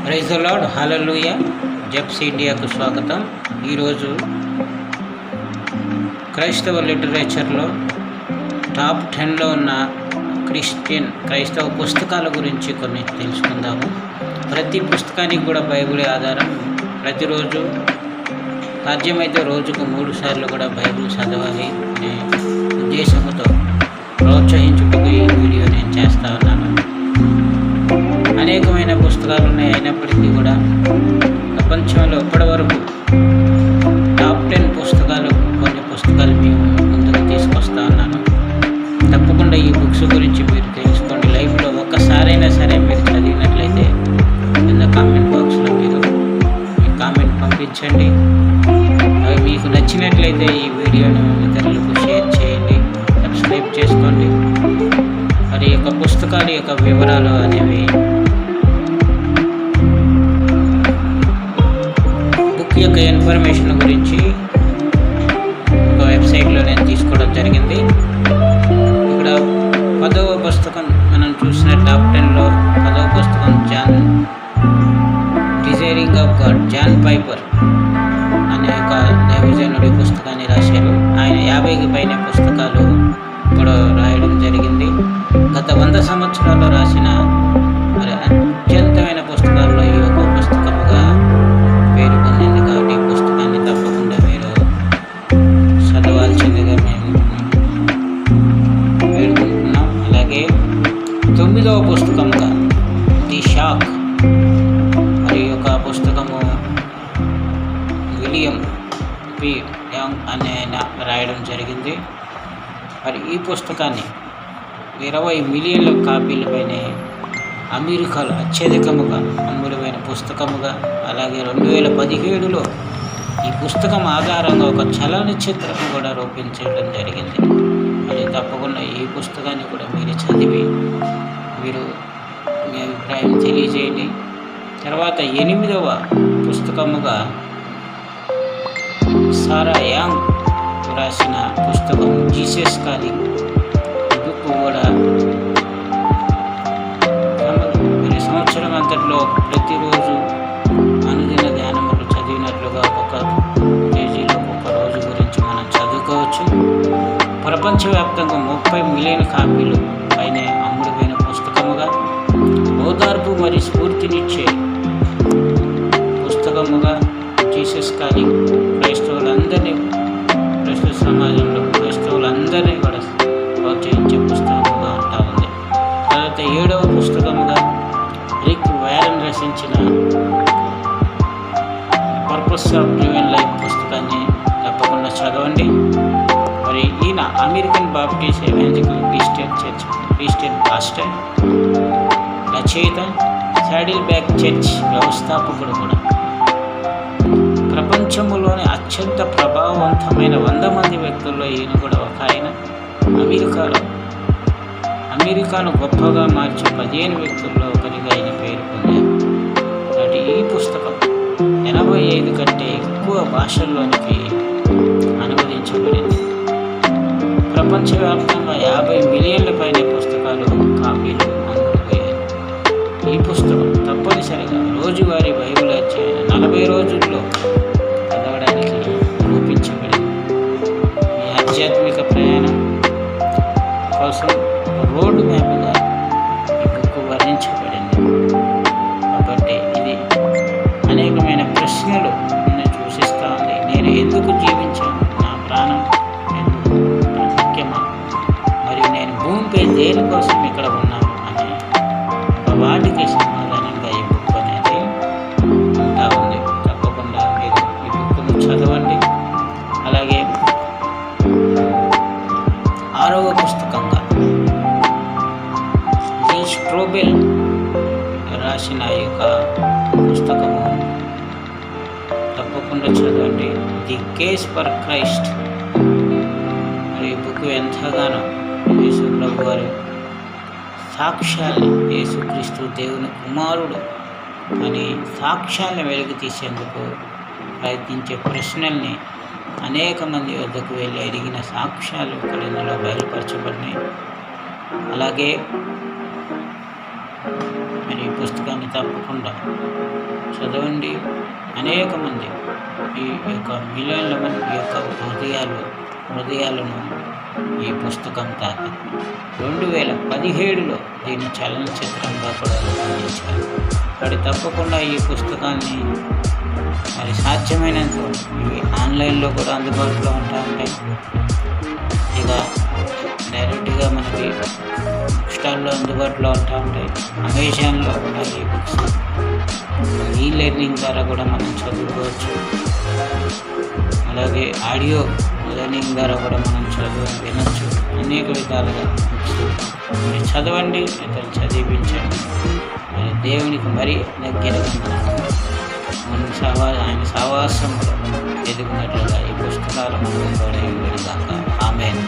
Praise the lord, హల్లెలూయా. జెప్స్ ఇండియాకు స్వాగతం. ఈరోజు క్రైస్తవ లిటరేచర్లో టాప్ 10లో ఉన్న క్రైస్తవ పుస్తకాల గురించి కొన్ని తెలుసుకుందాము. ప్రతి పుస్తకానికి కూడా బైబిలే ఆధారం. ప్రతిరోజు సాధ్యమైతే రోజుకు 3 సార్లు కూడా బైబిల్ చదవాలి అనే ఉద్దేశంతో ప్రోత్సహించుటకు ఈ వీడియో నేను చేస్తా ఉన్నాను. అనేకమైన పుస్తకాలు ఉన్నాయి, అయినప్పటికీ కూడా ప్రపంచంలో ఇప్పటివరకు టాప్ 10 పుస్తకాలు, కొన్ని పుస్తకాలు మేము ముందుకు తీసుకొస్తా ఉన్నాను. తప్పకుండా ఈ బుక్స్ గురించి మీరు తెలుసుకోండి. లైఫ్లో ఒక్కసారైనా సరే మీరు చదివినట్లయితే కింద కామెంట్ బాక్స్లో మీరు మీ కామెంట్ పంపించండి. అవి మీకు నచ్చినట్లయితే ఈ వీడియోను ఇతరులకు షేర్ చేయండి, సబ్స్క్రైబ్ చేసుకోండి. మరి యొక్క పుస్తకాల యొక్క వివరాలు అనేవి బుక్ యొక్క ఇన్ఫర్మేషన్ గురించి ఒక వెబ్సైట్లో నేను తీసుకోవడం జరిగింది. ఇక్కడ 10వ పుస్తకం మనం చూసిన టాప్ 10లో 10వ పుస్తకం desiring of God, John Piper అనే ఒక దైవజనుడి పుస్తకాన్ని రాశారు. ఆయన 50కి పైన పుస్తకాలు ఇప్పుడు రాయడం జరిగింది. గత 100 సంవత్సరాల్లో రాసిన మరి అత్యంతమైన పుస్తకాల్లో ఈ యొక్క పుస్తకముగా పేరు పొందింది. కాబట్టి ఈ పుస్తకాన్ని తప్పకుండా మీరు చదవాల్సిందిగా మేము వేడుకుంటున్నాం. అలాగే 9వ పుస్తకముగా ది షాక్, మరి యొక్క పుస్తకము విలియం పి యంగ్ అనే ఆయన రాయడం జరిగింది. మరి ఈ పుస్తకాన్ని 20 మిలియన్ల కాపీలపైనే అమెరికాలో అత్యధికముగా అమ్ముడమైన పుస్తకముగా, అలాగే 2017లో ఈ పుస్తకం ఆధారంగా ఒక చలనచిత్రం కూడా రూపించడం జరిగింది. మరి తప్పకుండా ఈ పుస్తకాన్ని కూడా మీరు చదివి మీరు మీ అభిప్రాయం తెలియజేయండి. తర్వాత 8వ పుస్తకముగా సారా యాంగ్ రాసిన పుస్తకం జీసస్ కాలింగ్. బుక్ కూడా మరి సంవత్సరం అంతట్లో ప్రతిరోజు అనుదిన ధ్యానములు చదివినట్లుగా ఒక్కొక్క పేజీలో ఒక్కొక్క రోజు గురించి మనం చదువుకోవచ్చు. ప్రపంచవ్యాప్తంగా 30 మిలియన్ కాపీలు పైన అమ్ముడుపోయిన పుస్తకముగా, ఓదార్పు మరియు స్ఫూర్తినిచ్చే పుస్తకముగా జీసస్ కాలింగ్ క్రైస్తవులందరినీ, క్రైస్తవ సమాజంలో క్రైస్తవులందరినీ కూడా ప్రోత్సహించే పుస్తకముగా ఉంటా ఉంది. తర్వాత 7వ పుస్తకముగా రిక్ వారెన్ రచించిన పర్పస్ ఆఫ్ డ్రివెన్ లైఫ్ పుస్తకాన్ని తప్పకుండా చదవండి. మరి ఈయన American Baptist evangelical Christian pastor, రచయిత, సాడిల్ బ్యాక్ చర్చ్ వ్యవస్థాపకుడు కూడా. ప్రపంచంలోని అత్యంత ప్రభావవంతమైన 100 మంది వ్యక్తుల్లో ఈయన కూడా ఒక ఆయన. అమెరికాను గొప్పగా మార్చే 15 వ్యక్తుల్లో ఒకరిగా ఆయన పేరు పొందారు. కాబట్టి ఈ పుస్తకం 85 కంటే ఎక్కువ భాషల్లోనికి అనువదించబడింది. ప్రపంచవ్యాప్తంగా 50 మిలియన్ల పైన పుస్తకాలు కాపీలు అమ్ముడుపోయాయి. ఈ పుస్తకం తప్పనిసరిగా రోజువారీ బైబిల్ అధ్యయనం 40 రోజుల్లో చదవడానికి రూపించబడింది. మీ ఆధ్యాత్మిక ప్రయాణం కోసం రోడ్ మ్యాప్గా ఈ బుక్ వర్ణించబడింది. కాబట్టి ఇది అనేకమైన ప్రశ్నలు నన్ను సూచిస్తూ ఉంది. నేను ఎందుకు జీవించాను? నా ప్రాణం ఎందుకు ముఖ్యమా? మరియు నేను భూమిపై దేనికోసం ఇక్కడ ఉన్నాను అనే వాటికి సమాధానంగా ఈ బుక్ అనేది ఉంటా ఉంది. తప్పకుండా మీరు ఈ బుక్ను చదవండి. అలాగే 6వ పుస్తకంగా ది స్ట్రోబెల్ రాసిన ఈ యొక్క పుస్తకము తప్పకుండా చదవండి. The case for Christ. మరి ఈ బుక్ ఎంతగానో యేసు ప్రభు వారి సాక్ష్యాన్ని, యేసుక్రీస్తు దేవుని కుమారుడు అని సాక్ష్యాన్ని వెలుగు తీసేందుకు ప్రయత్నించే ప్రశ్నల్ని అనేక మంది వద్దకు వెళ్ళి అడిగిన సాక్ష్యాలు ఇక్కడ ఇందులో బయలుపరచబడినాయి. అలాగే మరి ఈ పుస్తకాన్ని తప్పకుండా చదవండి. అనేక మంది ఈ యొక్క మిలియన్ల మంది యొక్క హృదయాలను ఈ పుస్తకం తాకింది. 2017లో దీన్ని చలనచిత్రంగా కూడా రూపొందించారు. మరి తప్పకుండా ఈ పుస్తకాన్ని మరి సాధ్యమైనంత ఇవి ఆన్లైన్లో కూడా అందుబాటులో ఉంటాయి. ఇక డైరెక్ట్గా మనకి బుక్ స్టాల్లో అందుబాటులో ఉంటాయి. అమెజాన్లో కూడా ఈ బుక్స్ ఈ లెర్నింగ్ ద్వారా కూడా మనం చదువుకోవచ్చు. అలాగే ఆడియో లెర్నింగ్ ద్వారా కూడా మనం వినొచ్చు. అనేక విధాలుగా బుక్స్ మీరు చదవండి, ఇతరులు చదివించండి. మరి దేవునికి మరీ దగ్గరగా ఆయన సహవాసంలో ఎదిగినట్లుగా ఈ పుస్తకాలు మనం కూడా ఆమేన్.